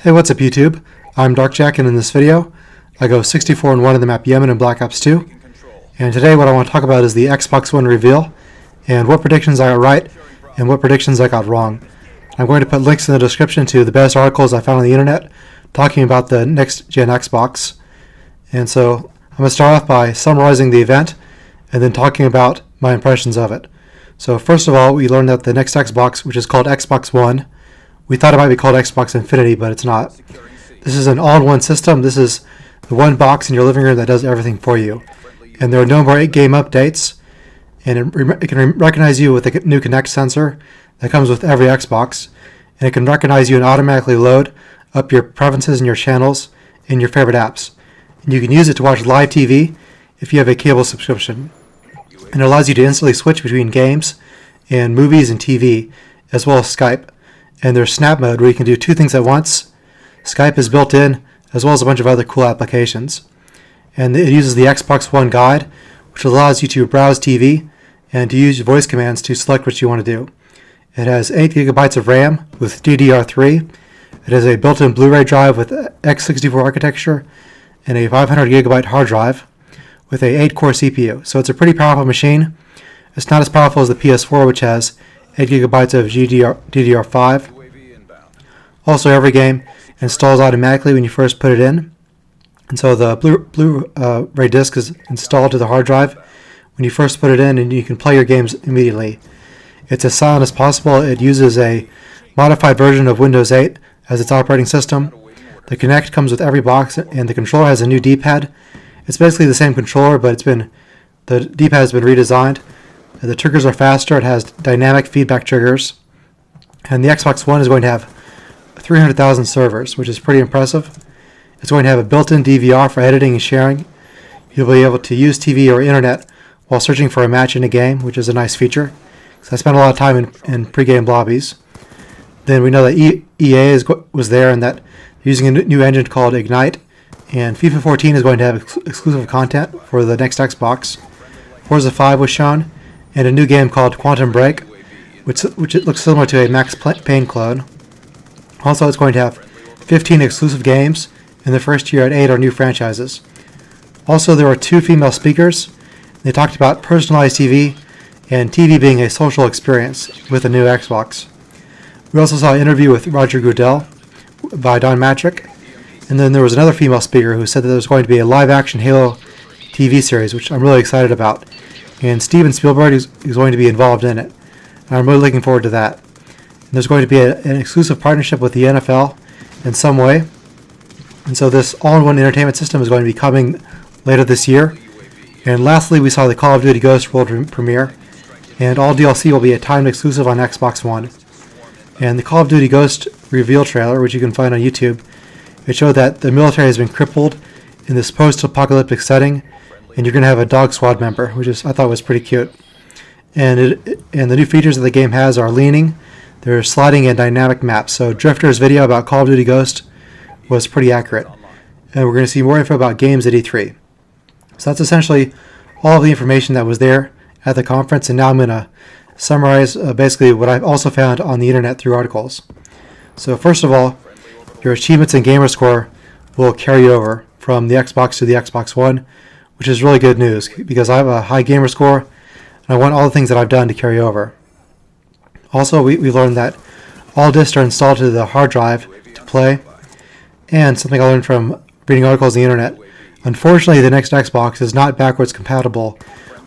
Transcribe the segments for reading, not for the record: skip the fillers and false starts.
Hey, what's up YouTube? I'm DarkJack, and in this video I go 64-1 in the map Yemen in Black Ops 2. And today what I want to talk about is the Xbox One reveal and what predictions I got right and what predictions I got wrong. I'm going to put links in the description to the best articles I found on the internet talking about the next gen Xbox. And so I'm going to start off by summarizing the event and then talking about my impressions of it. So first of all, we learned that the next Xbox, which is called Xbox One, we thought it might be called Xbox Infinity, but it's not. This is an all-in-one system. This is the one box in your living room that does everything for you. And there are no more game updates. And it can recognize you with a new Kinect sensor that comes with every Xbox. And it can recognize you and automatically load up your preferences and your channels in your favorite apps. And you can use it to watch live TV if you have a cable subscription. And it allows you to instantly switch between games and movies and TV, as well as Skype. And there's Snap Mode, where you can do two things at once. Skype is built in, as well as a bunch of other cool applications. And it uses the Xbox One Guide, which allows you to browse TV and to use voice commands to select what you want to do. It has 8 GB of RAM with DDR3. It has a built-in Blu-ray drive with x64 architecture and a 500 GB hard drive with a 8-core CPU. So it's a pretty powerful machine. It's not as powerful as the PS4, which has 8 GB of DDR5. Also, every game installs automatically when you first put it in. And so the Blu-ray disc is installed to the hard drive when you first put it in, and you can play your games immediately. It's as silent as possible. It uses a modified version of Windows 8 as its operating system. The Kinect comes with every box, and the controller has a new D-pad. It's basically the same controller, but the D-pad has been redesigned. The triggers are faster. It has dynamic feedback triggers. And the Xbox One is going to have 300,000 servers, which is pretty impressive. It's going to have a built-in DVR for editing and sharing. You'll be able to use TV or internet while searching for a match in a game, which is a nice feature. So I spent a lot of time in pre-game lobbies. Then we know that EA was there and that they're using a new engine called Ignite. And FIFA 14 is going to have exclusive content for the next Xbox. Forza 5 was shown, and a new game called Quantum Break, which it looks similar to a Max Payne clone. Also, it's going to have 15 exclusive games. In the first year, at 8 are new franchises. Also, there were 2 female speakers. They talked about personalized TV and TV being a social experience with the new Xbox. We also saw an interview with Roger Goodell by Don Matrick. And then there was another female speaker who said that there was going to be a live-action Halo TV series, which I'm really excited about. And Steven Spielberg is going to be involved in it. And I'm really looking forward to that. And there's going to be an exclusive partnership with the NFL in some way. And so this all-in-one entertainment system is going to be coming later this year. And lastly, we saw the Call of Duty Ghost World premiere. And all DLC will be a timed exclusive on Xbox One. And the Call of Duty Ghost reveal trailer, which you can find on YouTube, it showed that the military has been crippled in this post-apocalyptic setting, and you're going to have a dog squad member, which I thought was pretty cute. And the new features that the game has are leaning, there's sliding, and dynamic maps. So Drifter's video about Call of Duty Ghost was pretty accurate. And we're going to see more info about games at E3. So that's essentially all of the information that was there at the conference, and now I'm going to summarize basically what I've also found on the internet through articles. So first of all, your achievements and gamer score will carry over from the Xbox to the Xbox One, which is really good news because I have a high gamer score and I want all the things that I've done to carry over. Also, we learned that all discs are installed to the hard drive to play, and something I learned from reading articles on the internet, unfortunately the next Xbox is not backwards compatible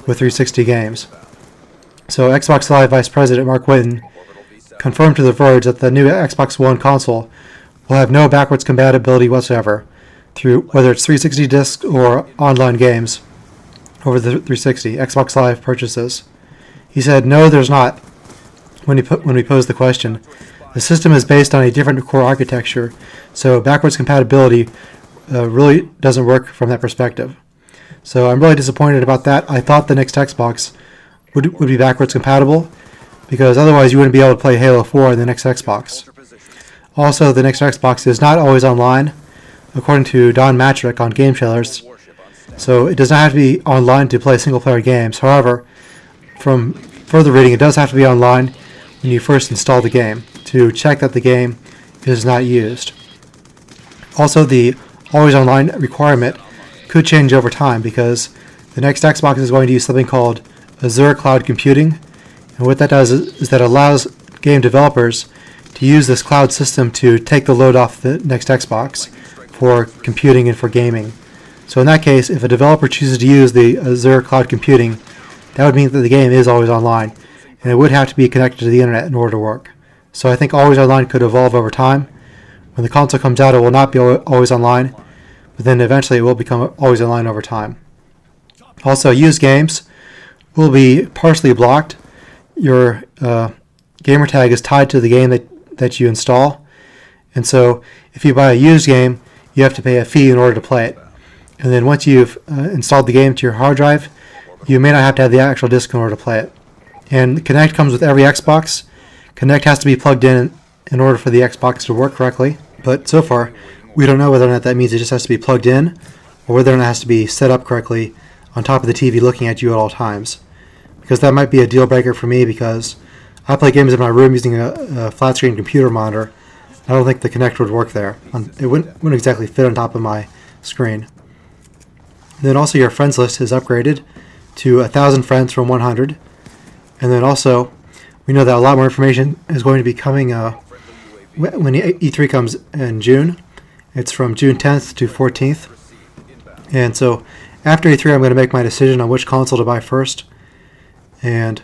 with 360 games. So Xbox Live Vice President Mark Whitten confirmed to The Verge that the new Xbox One console will have no backwards compatibility whatsoever through whether it's 360 discs or online games over the 360 Xbox Live purchases. He said, "No, there's not." When we posed the question, the system is based on a different core architecture, so backwards compatibility really doesn't work from that perspective. So I'm really disappointed about that. I thought the next Xbox would be backwards compatible, because otherwise you wouldn't be able to play Halo 4 in the next Xbox. Also, the next Xbox is not always online, according to Don Matrick on Game Trailers. So it does not have to be online to play single-player games. However, from further reading, it does have to be online when you first install the game to check that the game is not used. Also, the always online requirement could change over time because the next Xbox is going to use something called Azure Cloud Computing. And what that does is that allows game developers to use this cloud system to take the load off the next Xbox for computing and for gaming. So in that case, if a developer chooses to use the Azure Cloud Computing, that would mean that the game is always online, and it would have to be connected to the internet in order to work. So I think always online could evolve over time. When the console comes out, it will not be always online, but then eventually it will become always online over time. Also, used games will be partially blocked. Your gamer tag is tied to the game that you install, and so if you buy a used game, you have to pay a fee in order to play it. And then once you've installed the game to your hard drive, you may not have to have the actual disc in order to play it. And Kinect comes with every Xbox. Kinect has to be plugged in order for the Xbox to work correctly. But so far, we don't know whether or not that means it just has to be plugged in, or whether or not it has to be set up correctly on top of the TV looking at you at all times. Because that might be a deal breaker for me, because I play games in my room using a flat screen computer monitor. I don't think the Kinect would work there. It wouldn't exactly fit on top of my screen. Then also your friends list is upgraded to 1,000 friends from 100. And then also, we know that a lot more information is going to be coming when E3 comes in June. It's from June 10th to 14th. And so after E3, I'm going to make my decision on which console to buy first. And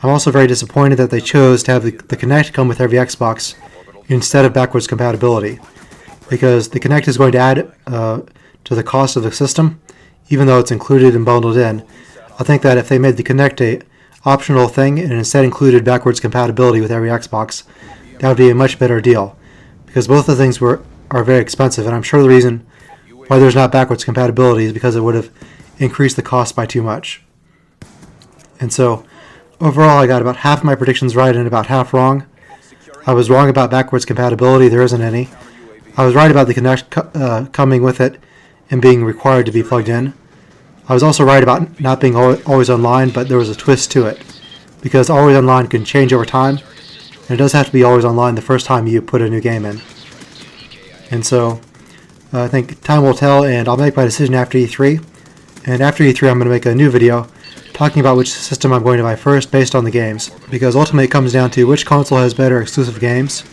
I'm also very disappointed that they chose to have the Kinect come with every Xbox instead of backwards compatibility, because the Kinect is going to add to the cost of the system, even though it's included and bundled in. I think that if they made the Kinect a optional thing and instead included backwards compatibility with every Xbox, that would be a much better deal, because both of the things are very expensive, and I'm sure the reason why there's not backwards compatibility is because it would have increased the cost by too much. And so overall, I got about half my predictions right and about half wrong. I was wrong about backwards compatibility. There isn't any. I was right about the Kinect coming with it and being required to be plugged in. I was also right about not being always online, but there was a twist to it, because always online can change over time, and it does have to be always online the first time you put a new game in. And so I think time will tell, and I'll make my decision after E3. And after E3, I'm going to make a new video talking about which system I'm going to buy first based on the games, because ultimately it comes down to which console has better exclusive games,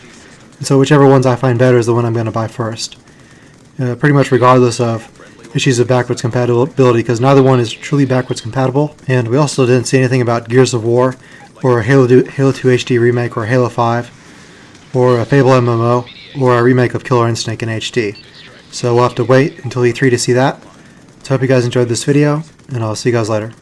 and so whichever ones I find better is the one I'm going to buy first. Pretty much regardless of issues of backwards compatibility, because neither one is truly backwards compatible. And we also didn't see anything about Gears of War, or a Halo 2 HD remake, or Halo 5, or a Fable MMO, or a remake of Killer Instinct in HD. So we'll have to wait until E3 to see that. So I hope you guys enjoyed this video, and I'll see you guys later.